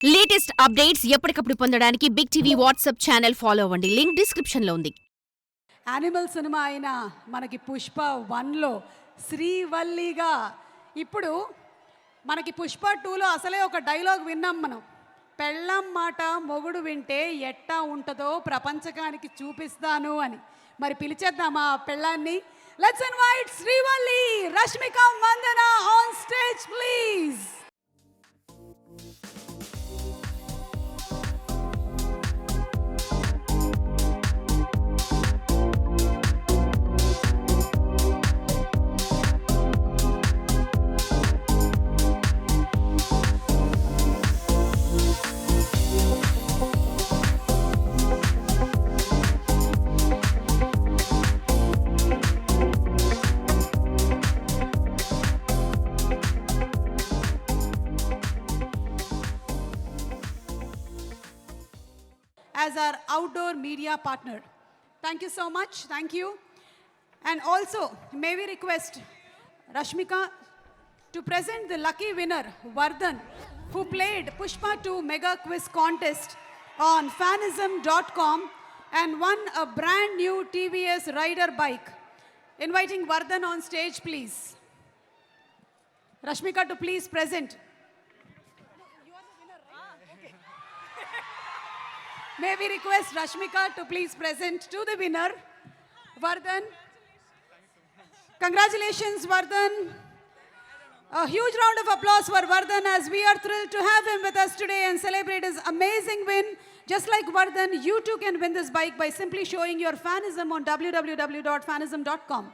Latest updates ఎప్పటికప్పుడు పొందడానికి big TV WhatsApp channel follow అవ్వండి. లింక్ డిస్క్రిప్షన్ లో ఉంది. యానిమల్ సినిమా అయిన మనకి పుష్ప 1లో శ్రీవల్లిగా, ఇప్పుడు మనకి పుష్ప 2లో అసలే ఒక డైలాగ్ విన్నాం మనం. పెళ్ళం మాట మొగుడు వింటే ఎట్టా ఉంటుందో ప్రపంచకానికి చూపిస్తాను అని. మరి పిలిచేద్దామా ఆ పెళ్ళాన్ని? Let's invite Srivalli, Rashmika Mandanna on stage please. As our outdoor media partner. Thank you so much. Thank you. And also, may we request Rashmika to present the lucky winner, Vardhan, who played Pushpa 2 Mega Quiz Contest on fanism.com and won a brand new TVS Rider bike. Inviting Vardhan on stage, please. Rashmika to please present. May we request Rashmika to please present to the winner, Vardhan. Congratulations, Vardhan. A huge round of applause for Vardhan, as we are thrilled to have him with us today and celebrate his amazing win. Just like Vardhan, you too can win this bike by simply showing your fanism on www.fanism.com.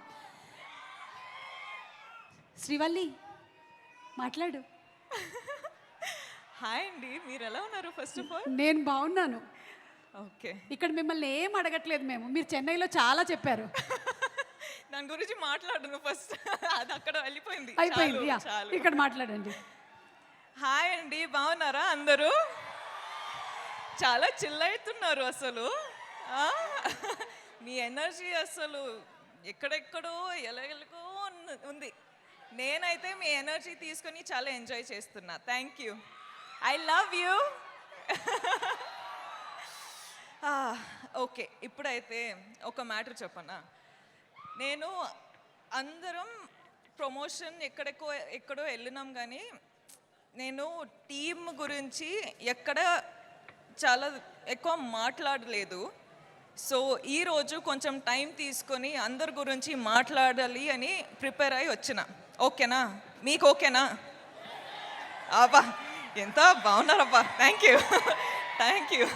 Srivalli, మాట్లాడు. Hi అండి, మీరు ఎలా ఉన్నారు? First of all నేను బాగున్నాను. Okay, ఇక్కడ మిమ్మల్ని ఏం అడగట్లేదు మేము, మీరు చెన్నైలో చాలా చెప్పారు. దాని గురించి మాట్లాడను ఫస్ట్. అది అక్కడ వెళ్ళిపోయింది, అయిపోయింది. చాలు, యా, చాలు. ఇక్కడ మాట్లాడండి. హాయ్ అండి, బాగున్నారా అందరూ? చాలా చిల్ అవుతున్నారు అసలు. ఆ? మీ ఎనర్జీ అసలు ఎక్కడెక్కడో ఎలాగెలగో ఉంది. నేనైతే మీ ఎనర్జీ తీసుకొని చాలా ఎంజాయ్ చేస్తున్నా. Thank you, I love you. Okay, ఇప్పుడైతే ఒక మ్యాటర్ చెప్పనా. నేను అందరం ప్రమోషన్ ఎక్కడో వెళ్ళినాం, కానీ నేను టీమ్ గురించి ఎక్కడ చాలా ఎక్కువ మాట్లాడలేదు. సో ఈరోజు కొంచెం టైం తీసుకొని అందరి గురించి మాట్లాడాలి అని ప్రిపేర్ అయ్యి వచ్చిన. ఓకేనా? మీకు ఓకేనా? అబ్బా, ఎంత బాగున్నారబ్బా. Thank you, thank you.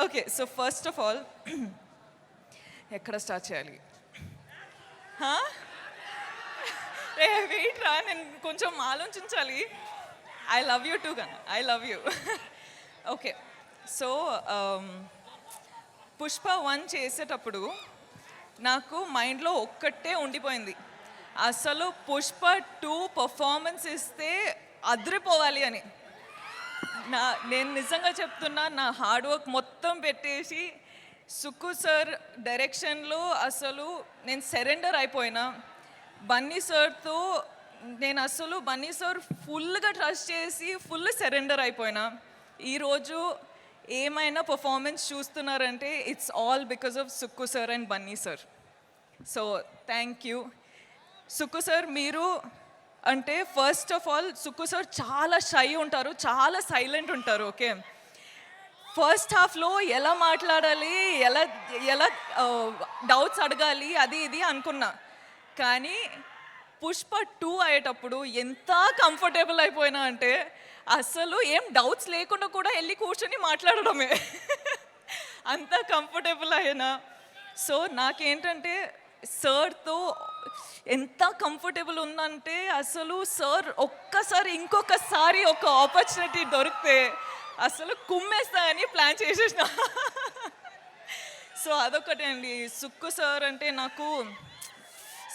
Okay, so first of all ఎక్కడ స్టార్ట్ చేయాలి? వెయిట్ రా, నేను కొంచెం ఆలోచించాలి. ఐ లవ్ యూ టూ కన్నా, I love you. Okay, so Pushpa 1 చేసేటప్పుడు నాకు మైండ్లో ఒక్కటే ఉండిపోయింది, అసలు పుష్ప 2 పర్ఫార్మెన్స్ ఇస్తే అదిరిపోవాలి అని. నేను నిజంగా చెప్తున్నా, నా హార్డ్ వర్క్ మొత్తం పెట్టేసి సుక్కు సార్ డైరెక్షన్లో అసలు నేను సరెండర్ అయిపోయినా. బన్నీ సార్తో నేను అసలు బన్నీ సార్ ఫుల్గా ట్రస్ట్ చేసి ఫుల్ సరెండర్ అయిపోయినా. ఈరోజు ఏమైనా పర్ఫార్మెన్స్ చూస్తున్నారంటే it's all because of Sukku sir and Bunny sir. So thank you Sukku sir. మీరు అంటే first of all Sukku sir చాలా షై ఉంటారు, చాలా సైలెంట్ ఉంటారు. ఓకే, ఫస్ట్ హాఫ్లో ఎలా మాట్లాడాలి, ఎలా ఎలా డౌట్స్ అడగాలి, అది ఇది అనుకున్నా. కానీ పుష్ప 2 అయ్యేటప్పుడు ఎంత కంఫర్టబుల్ అయిపోయినా అంటే అసలు ఏం డౌట్స్ లేకుండా కూడా వెళ్ళి కూర్చొని మాట్లాడడమే. అంత కంఫర్టబుల్ అయినా. సో నాకేంటంటే సార్తో ఎంత కంఫర్టబుల్ ఉందంటే అసలు సార్ ఒక్కసారి ఇంకొకసారి ఒక ఆపర్చునిటీ దొరికితే అసలు కుమ్మేస్తాయని ప్లాన్ చేసేసిన. సో అదొకటే అండి. సుక్కు సార్ అంటే నాకు,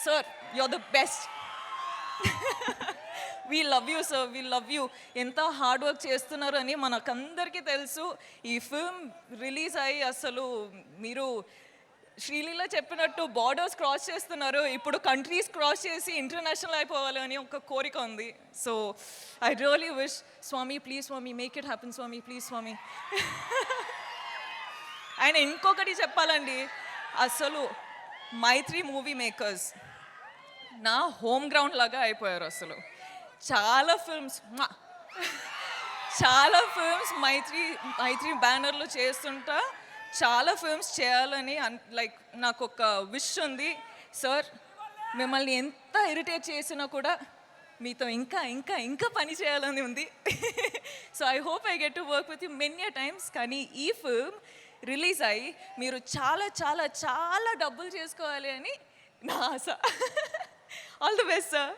sir you are the best. We love you sir, we love you. ఎంత హార్డ్ వర్క్ చేస్తున్నారు అని మనకందరికీ తెలుసు. ఈ ఫిల్మ్ రిలీజ్ అయ్యి అసలు మీరు శ్రీలీల చెప్పినట్టు బార్డర్స్ క్రాస్ చేస్తున్నారు, ఇప్పుడు కంట్రీస్ క్రాస్ చేసి ఇంటర్నేషనల్ అయిపోవాలి అని ఒక కోరిక ఉంది. So I really wish swami please swami make it happen swami please swami. ఆయన ఇంకొకటి చెప్పాలండి, అసలు మైత్రి మూవీ మేకర్స్ నా హోమ్ గ్రౌండ్ లాగా అయిపోయారు. అసలు చాలా ఫిల్మ్స్ మైత్రి బ్యానర్లు చేస్తుంటా చాలా ఫిల్మ్స్ చేయాలని లైక్ నాకు ఒక విష్ ఉంది. సార్ మిమ్మల్ని ఎంత ఇరిటేట్ చేసినా కూడా మీతో ఇంకా ఇంకా ఇంకా పని చేయాలని ఉంది. So I hope I get to work with you many times. కానీ ఈ ఫిల్మ్ రిలీజ్ అయ్యి మీరు చాలా చాలా చాలా డబ్బులు చేసుకోవాలి అని నా ఆశ. All the best sir.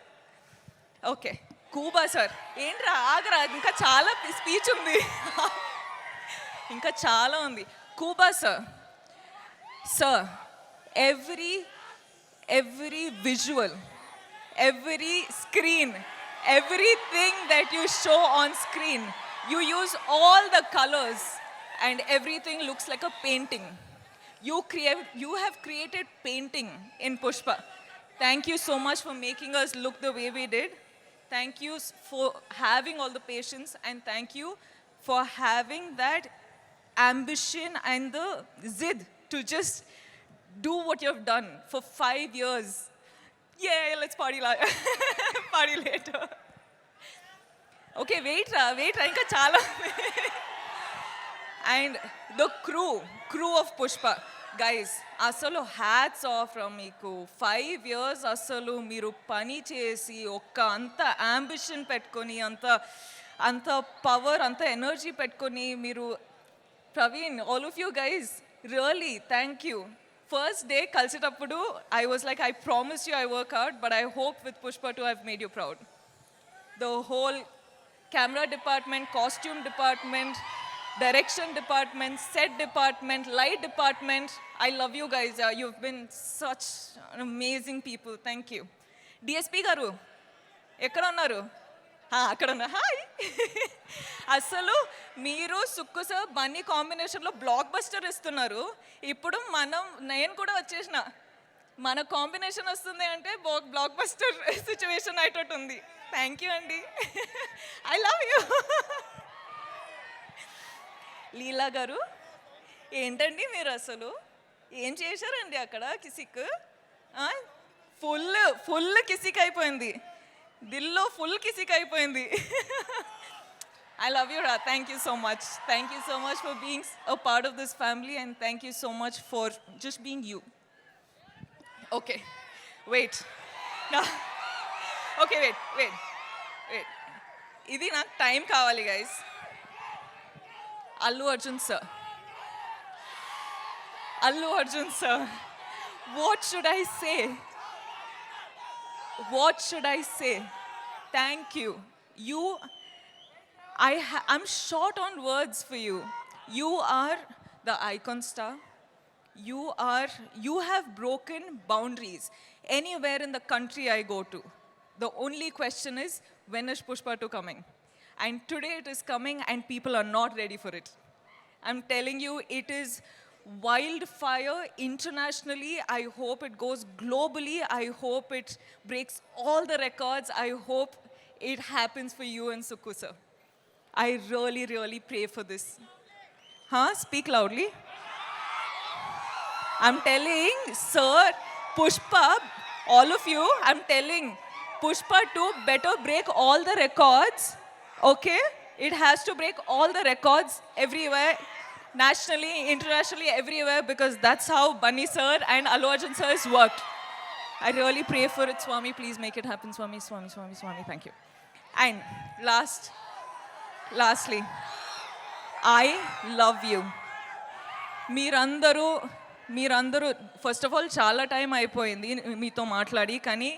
Okay Kooba sir, ఏంట్రా ఆగరా, ఇంకా చాలా స్పీచ్ ఉంది, ఇంకా చాలా ఉంది. Kooba sir, sir every visual, every screen, everything that you show on screen, you use all the colors and everything looks like a painting. You have created painting in Pushpa. Thank you so much for making us look the way we did. Thank you for having all the patience, and thank you for having that ambition and the zid to just do what you have done for 5 years. Yeah, let's party party later. Okay, wait ra, inka chala. And the crew of Pushpa, guys, asalu hats off from meeku. 5 years asalu meeru pani chesi okka anta ambition pettukoni anta power anta energy pettukoni meeru. Praveen, all of you guys, really thank you. First day కలిసేటప్పుడు I was like, I promise you I work hard, but I hope with Pushpa 2 I've made you proud. The whole camera department, costume department, direction department, set department, light department, I love you guys. You've been such amazing people. Thank you. DSP garu ఎక్కడ ఉన్నారు? అక్కడ ఉన్నా. Hi. అసలు మీరు Sukku sir Bunny కాంబినేషన్లో block buster ఇస్తున్నారు. ఇప్పుడు నేను కూడా వచ్చేసిన, మన కాంబినేషన్ వస్తుంది అంటే బ్లాక్ బస్టర్ సిచ్యువేషన్ అయ్యేటట్టు ఉంది. థ్యాంక్ యూ అండి. I love you. లీలా గారు ఏంటండి మీరు అసలు ఏం చేశారండి అక్కడ? కిసిక్ ఫుల్ కిసిక్ అయిపోయింది, దిల్లో ఫుల్ కిసిక్ అయిపోయింది. I love you, Ra. Thank you so much. Thank you so much for being a part of this family, and thank you so much for just being you. Okay, wait. No. Okay, wait. Idi నాకు time కావాలి guys. Allu Arjun sir. What should I say? Thank you. I'm short on words for you. You are the icon star. You have broken boundaries anywhere in the country I go to. The only question is, when is Pushpa 2 coming? And today it is coming and people are not ready for it. I'm telling you, it is wildfire internationally. I hope it goes globally. I hope it breaks all the records. I hope it happens for you and Sukku sir. I really, really pray for this. Speak loudly. I'm telling, sir, Pushpa, all of you, I'm telling, Pushpa 2 better break all the records, okay? It has to break all the records everywhere, nationally, internationally, everywhere, because that's how Bunny sir and Allu Arjun sir has worked. I really pray for it, Swami. Please make it happen, Swami. Thank you. And lastly, I love you. మీరందరూ first of all చాలా time అయిపోయింది మీతో మాట్లాడి, కానీ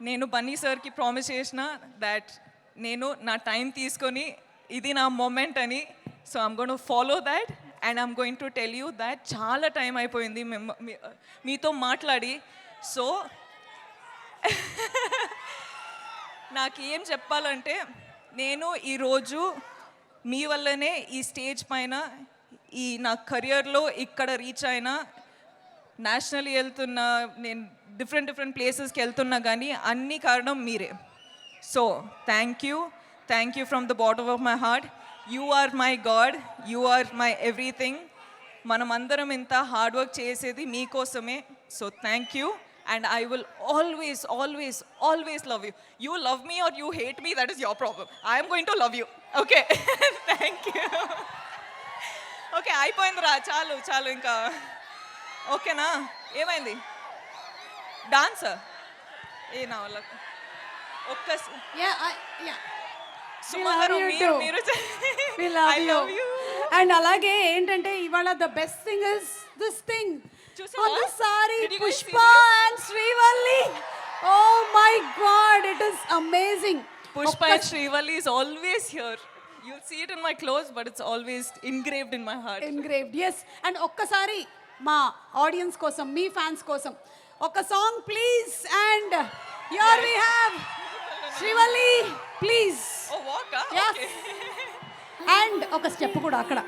నేను బన్నీ సార్కి promise చేసిన that నేను నా టైం తీసుకొని ఇది నా మూమెంట్ అని. So I'm going to follow that and I'm going to tell you that చాలా టైం అయిపోయింది మీతో మాట్లాడి. సో నాకేం చెప్పాలంటే, నేను ఈరోజు మీ వల్లనే ఈ స్టేజ్ పైన ఈ నా కెరియర్లో ఇక్కడ రీచ్ అయినా. నేషనల్ వెళ్తున్నా, నేను డిఫరెంట్ ప్లేసెస్కి వెళ్తున్నా కానీ అన్ని కారణం మీరే. So thank you from the bottom of my heart. You are my god, you are my everything. మనమందరం ఇంత హార్డ్ వర్క్ చేసేది మీకోసమే. So thank you. And I will always love you. You love me or you hate me, that is your problem. I am going to love you. Okay. Thank you. Okay, అయిపోయిందిరా, చాలు ఇంకా. ఓకేనా? ఏమైంది? Dance ఏ నా వల్ల ఒక్క Yeah. Suma గారు మీరు We love I you. love you. And అలాగే ఏంటంటే ఇవాళ the best thing is this thing. చూసావా? On the saree, Did you guys see Pushpa and Srivalli. Oh my God, it is amazing. Pushpa and Srivalli is always here. You'll see it in my clothes, but it's always engraved in my heart. Engraved, yes. And ఒక్కసారి మా audience కోసం, మీ fans కోసం ఒక song please. And here we have Srivalli, please. Oh, walk, ah? Yes. Okay. And ఒక step కూడా అక్కడ.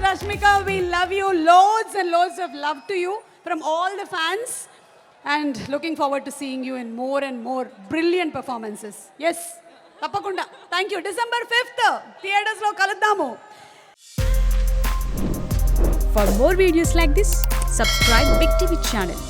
Rashmika, we love you. Loads and loads of love to you from all the fans. And looking forward to seeing you in more and more brilliant performances. Yes, తప్పకుండా. Thank you. December 5th, theatres లో కలుద్దాము. For more videos like this, subscribe Big TV channel.